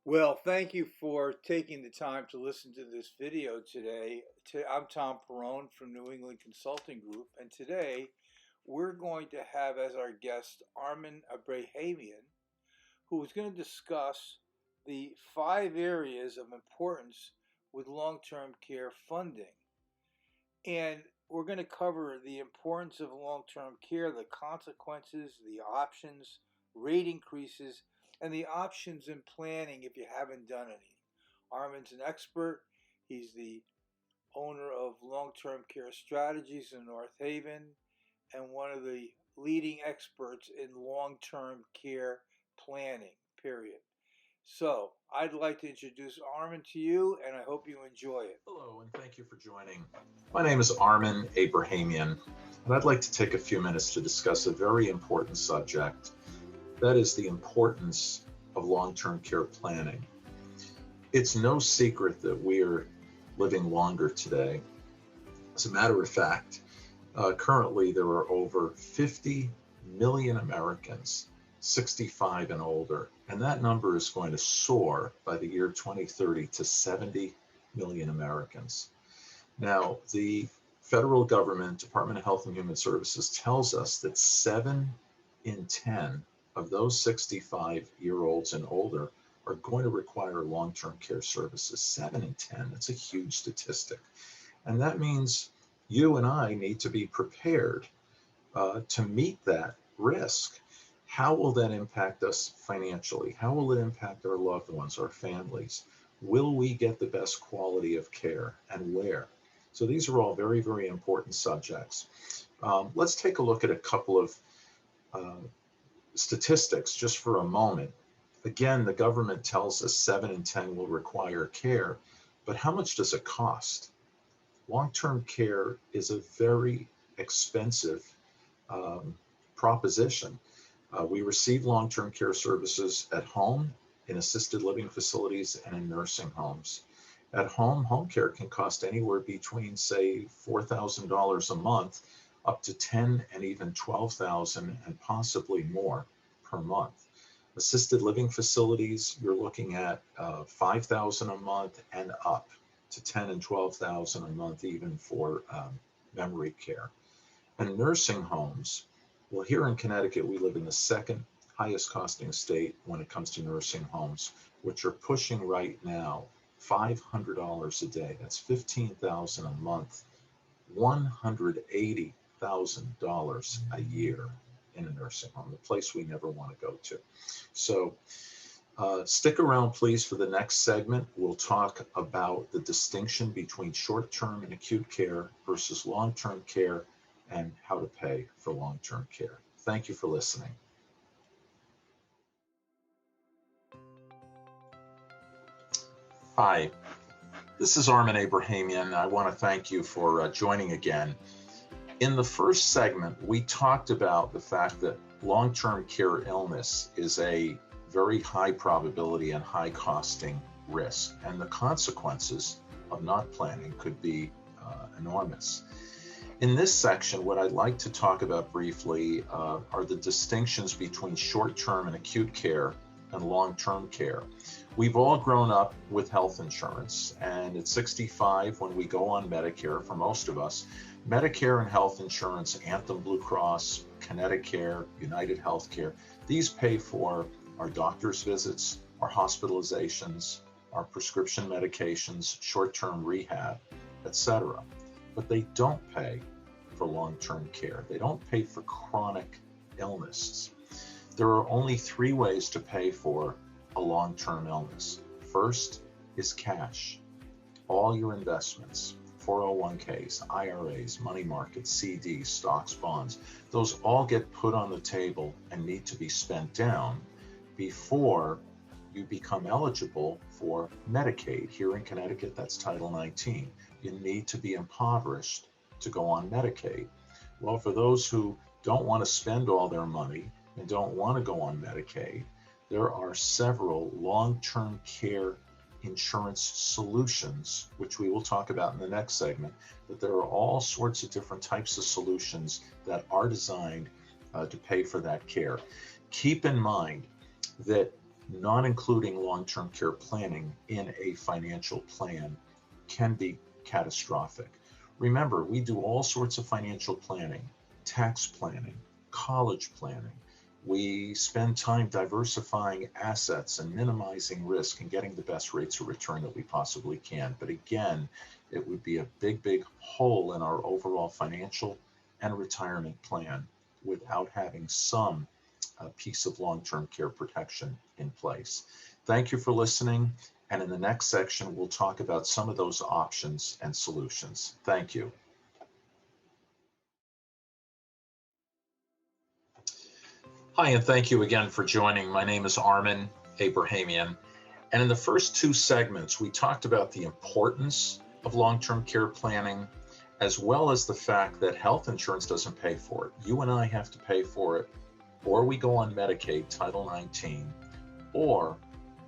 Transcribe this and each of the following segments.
Well, thank you for taking the time to listen to this video today. I'm Tom Perrone from New England Consulting Group, and today we're going to have as our guest Armin Abrahamian, who is going to discuss the 5 areas of importance with long-term care funding. And we're going to cover the importance of long-term care, the consequences, the options, rate increases, and the options in planning if you haven't done any. Armin's an expert. He's the owner of Long-Term Care Strategies in North Haven and one of the leading experts in long-term care planning, period. So I'd like to introduce Armin to you, and I hope you enjoy it. Hello, and thank you for joining. My name is Armin Abrahamian, and I'd like to take a few minutes to discuss a very important subject. That is the importance of long-term care planning. It's no secret that we are living longer today. As a matter of fact, currently there are over 50 million Americans 65 and older, and that number is going to soar by the year 2030 to 70 million Americans. Now, the federal government, Department of Health and Human Services, tells us that 7 in 10 of those 65-year-olds and older are going to require long-term care services. 7 in 10, that's a huge statistic. And that means you and I need to be prepared to meet that risk. How will that impact us financially? How will it impact our loved ones, our families? Will we get the best quality of care, and where? So these are all very, very important subjects. Let's take a look at a couple of statistics just for a moment. Again, the government tells us 7 in 10 will require care, but how much does it cost? Long-term care is a very expensive proposition. We receive long-term care services at home, in assisted living facilities, and in nursing homes. At home, home care can cost anywhere between, say, $4,000 a month up to $10,000 and even $12,000 and possibly more per month. Assisted living facilities, you're looking at $5,000 a month and up to $10,000 and $12,000 a month even for memory care. And nursing homes, well, here in Connecticut, we live in the second highest costing state when it comes to nursing homes, which are pushing right now $500 a day. That's $15,000 a month, $180,000 a year in a nursing home, the place we never want to go to. So stick around, please, for the next segment. We'll talk about the distinction between short-term and acute care versus long-term care, and how to pay for long-term care. Thank you for listening. Hi, this is Armin Abrahamian. I want to thank you for joining again. In the first segment, we talked about the fact that long-term care illness is a very high probability and high costing risk, and the consequences of not planning could be enormous. In this section, what I'd like to talk about briefly are the distinctions between short-term and acute care and long-term care. We've all grown up with health insurance, and at 65, when we go on Medicare, for most of us, Medicare and health insurance, Anthem Blue Cross, Connecticut, United Healthcare, these pay for our doctor's visits, our hospitalizations, our prescription medications, short-term rehab, etc. But they don't pay for long-term care. They don't pay for chronic illness. There are only 3 ways to pay for a long-term illness. First is cash. All your investments, 401ks, IRAs, money markets, CDs, stocks, bonds, those all get put on the table and need to be spent down before you become eligible for Medicaid. Here in Connecticut, that's Title 19. You need to be impoverished to go on Medicaid. Well, for those who don't want to spend all their money and don't want to go on Medicaid, there are several long-term care insurance solutions, which we will talk about in the next segment, but there are all sorts of different types of solutions that are designed to pay for that care. Keep in mind that not including long-term care planning in a financial plan can be catastrophic. Remember, we do all sorts of financial planning, tax planning, college planning. We spend time diversifying assets and minimizing risk and getting the best rates of return that we possibly can. But again, it would be a big, big hole in our overall financial and retirement plan without having some piece of long-term care protection in place. Thank you for listening. And in the next section, we'll talk about some of those options and solutions. Thank you. Hi, and thank you again for joining. My name is Armin Abrahamian. And in the first two segments, we talked about the importance of long-term care planning, as well as the fact that health insurance doesn't pay for it. You and I have to pay for it, or we go on Medicaid, Title 19, or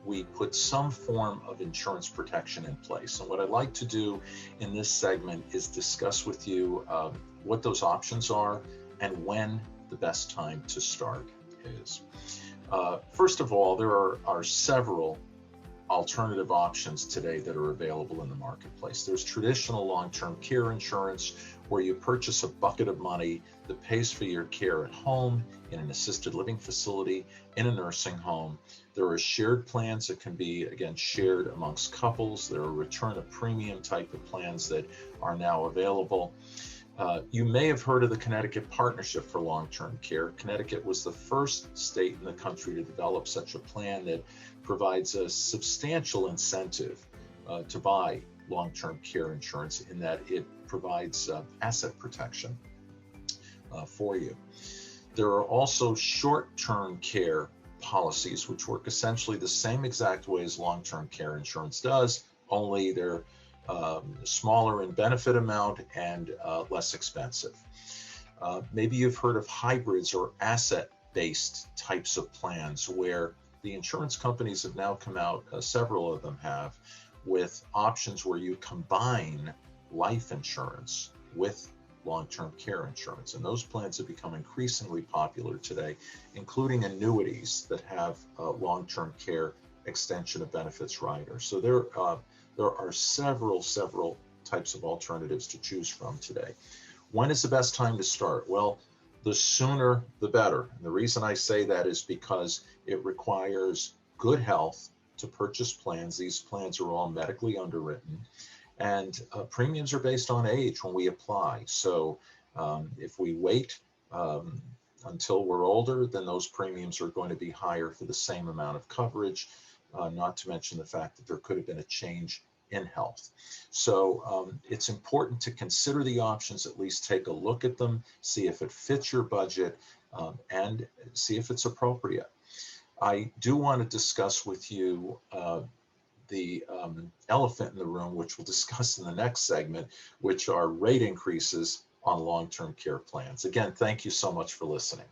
we put some form of insurance protection in place. And what I'd like to do in this segment is discuss with you what those options are and when the best time to start is. First of all, there are several alternative options today that are available in the marketplace. There's traditional long-term care insurance, where you purchase a bucket of money that pays for your care at home, in an assisted living facility, in a nursing home. There are shared plans that can be, again, shared amongst couples. There are return of premium type of plans that are now available. You may have heard of the Connecticut Partnership for Long-Term Care. Connecticut was the first state in the country to develop such a plan that provides a substantial incentive to buy long-term care insurance, in that it provides asset protection for you. There are also short-term care policies, which work essentially the same exact way as long-term care insurance does, only they're smaller in benefit amount and less expensive. Maybe you've heard of hybrids or asset-based types of plans, where the insurance companies have now come out, several of them have, with options where you combine life insurance with long-term care insurance. And those plans have become increasingly popular today, including annuities that have long-term care extension of benefits riders. So there are several types of alternatives to choose from today. When is the best time to start? Well, the sooner the better. And the reason I say that is because it requires good health to purchase plans. These plans are all medically underwritten, and premiums are based on age when we apply. So if we wait until we're older, then those premiums are going to be higher for the same amount of coverage, not to mention the fact that there could have been a change in health. So it's important to consider the options, at least take a look at them, see if it fits your budget, and see if it's appropriate. I do want to discuss with you the elephant in the room, which we'll discuss in the next segment, which are rate increases on long-term care plans. Again, thank you so much for listening.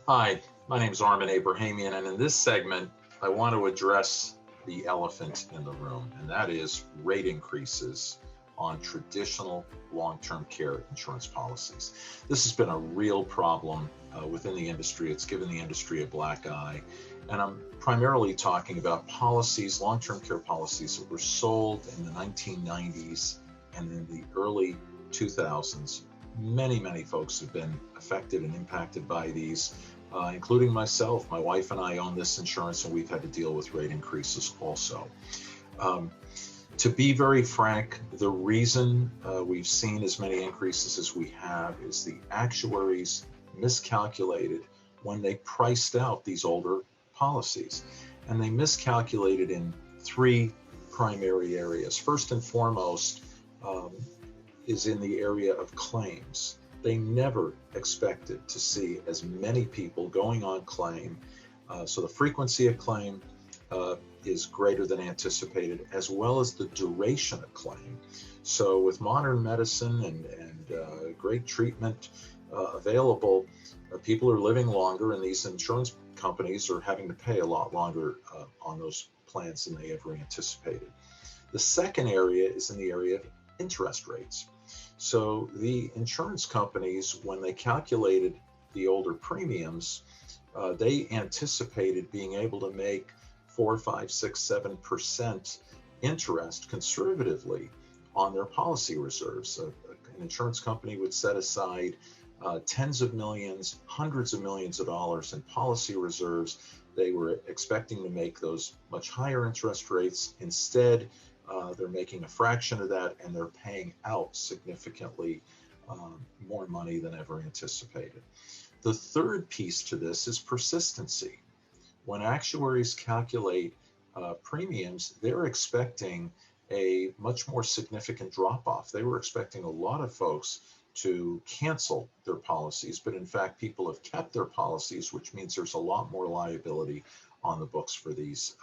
Hi, my name is Armin Abrahamian, and in this segment, I want to address the elephant in the room, and that is rate increases on traditional long-term care insurance policies. This has been a real problem within the industry. It's given the industry a black eye, and I'm primarily talking about policies, long-term care policies that were sold in the 1990s and in the early 2000s. Many folks have been affected and impacted by these, including myself. My wife and I own this insurance, and we've had to deal with rate increases also. To be very frank, the reason we've seen as many increases as we have is the actuaries miscalculated when they priced out these older policies. And they miscalculated in three primary areas. First and foremost is in the area of claims. They never expected to see as many people going on claim. So the frequency of claim is greater than anticipated, as well as the duration of claim. So with modern medicine and great treatment available, people are living longer, and these insurance companies are having to pay a lot longer on those plans than they ever anticipated. The second area is in the area of interest rates. So the insurance companies, when they calculated the older premiums, they anticipated being able to make 4, 5, 6, 7% interest conservatively on their policy reserves. An insurance company would set aside tens of millions, hundreds of millions of dollars in policy reserves. They were expecting to make those much higher interest rates. Instead, they're making a fraction of that, and they're paying out significantly more money than ever anticipated. The third piece to this is persistency. When actuaries calculate premiums, they're expecting a much more significant drop-off. They were expecting a lot of folks to cancel their policies, but in fact, people have kept their policies, which means there's a lot more liability on the books for these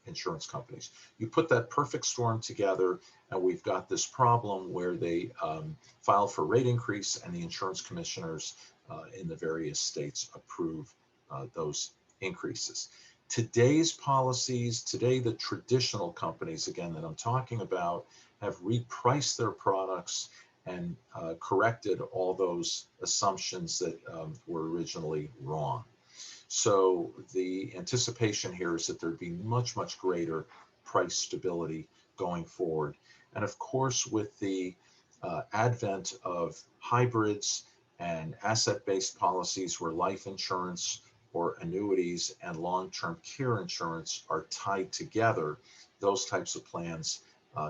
insurance companies. You put that perfect storm together, and we've got this problem where they file for rate increase, and the insurance commissioners in the various states approve those increases. Today's policies, today the traditional companies, again, that I'm talking about, have repriced their products and corrected all those assumptions that were originally wrong. So the anticipation here is that there'd be much, much greater price stability going forward. And of course, with the advent of hybrids and asset-based policies where life insurance or annuities and long-term care insurance are tied together, those types of plans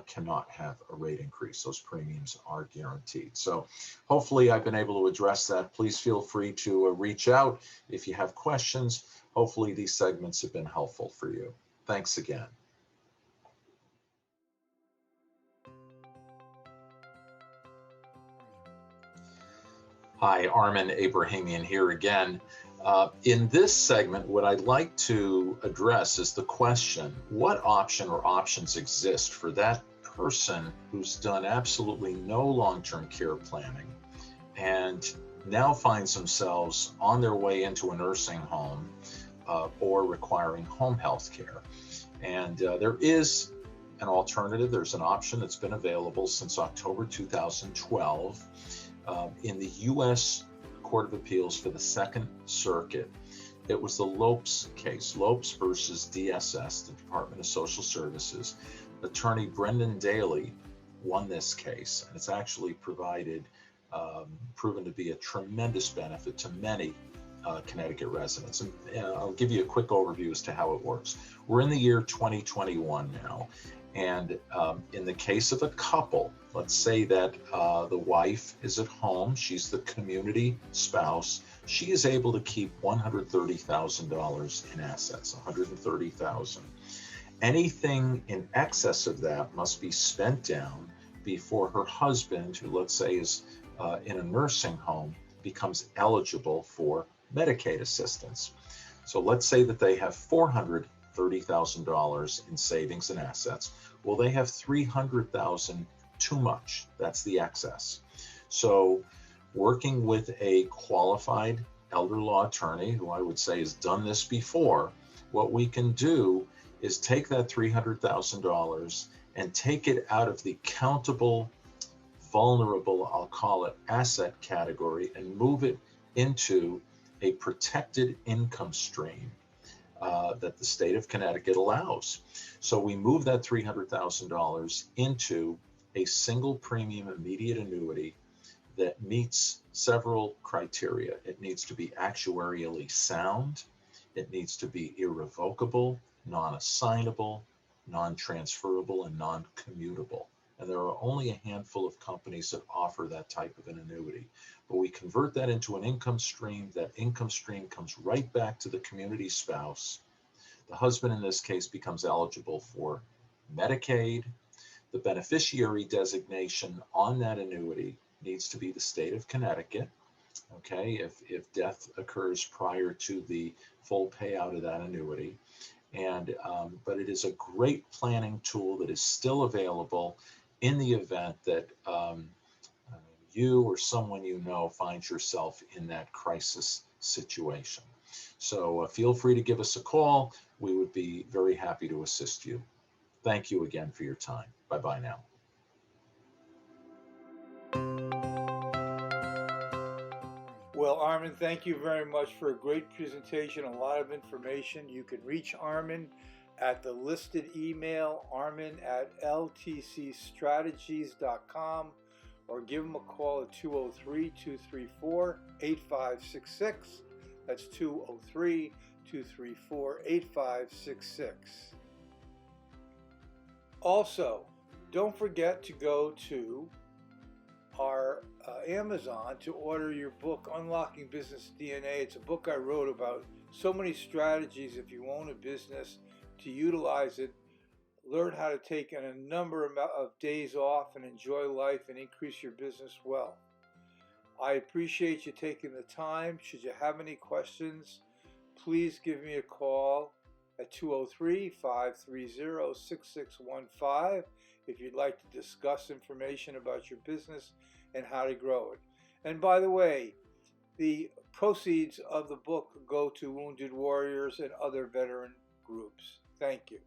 cannot have a rate increase. Those premiums are guaranteed. So hopefully I've been able to address that. Please feel free to reach out if you have questions. Hopefully these segments have been helpful for you. Thanks again. Hi, Armin Abrahamian here again. In this segment, what I'd like to address is the question, what option or options exist for that person who's done absolutely no long-term care planning and now finds themselves on their way into a nursing home or requiring home health care? And there is an alternative. There's an option that's been available since October 2012 in the U.S. Court of Appeals for the Second Circuit. It was the Lopes case, Lopes versus DSS, the Department of Social Services. Attorney Brendan Daly won this case, and it's actually proven to be a tremendous benefit to many Connecticut residents. And I'll give you a quick overview as to how it works. We're in the year 2021 now, and in the case of a couple, let's say that the wife is at home, she's the community spouse, she is able to keep $130,000 in assets, $130,000. Anything in excess of that must be spent down before her husband, who let's say is in a nursing home, becomes eligible for Medicaid assistance. So let's say that they have $430,000 in savings and assets. Well, they have $300,000 too much. That's the excess. So working with a qualified elder law attorney, who I would say has done this before, what we can do is take that $300,000 and take it out of the countable, vulnerable, I'll call it, asset category and move it into a protected income stream that the state of Connecticut allows. So we move that $300,000 into a single premium immediate annuity that meets several criteria. It needs to be actuarially sound. It needs to be irrevocable, non-assignable, non-transferable, and non-commutable. And there are only a handful of companies that offer that type of an annuity. But we convert that into an income stream. That income stream comes right back to the community spouse. The husband in this case becomes eligible for Medicaid. The beneficiary designation on that annuity needs to be the state of Connecticut. Okay, if death occurs prior to the full payout of that annuity. And but it is a great planning tool that is still available in the event that you or someone you know finds yourself in that crisis situation. So feel free to give us a call. We would be very happy to assist you. Thank you again for your time. Bye-bye now. Well, Well, Armin, thank you very much for a great presentation, a lot of information. You can reach Armin at the listed email, armin@ltcstrategies.com, or give him a call at 203-234-8566. That's 203-234-8566. Also, don't forget to go to our Amazon to order your book, Unlocking Business DNA. It's a book I wrote about so many strategies if you own a business to utilize it, learn how to take a number of days off and enjoy life and increase your business wealth. I appreciate you taking the time. Should you have any questions, please give me a call at 203-530-6615 if you'd like to discuss information about your business and how to grow it. And by the way, the proceeds of the book go to Wounded Warriors and other veteran groups. Thank you.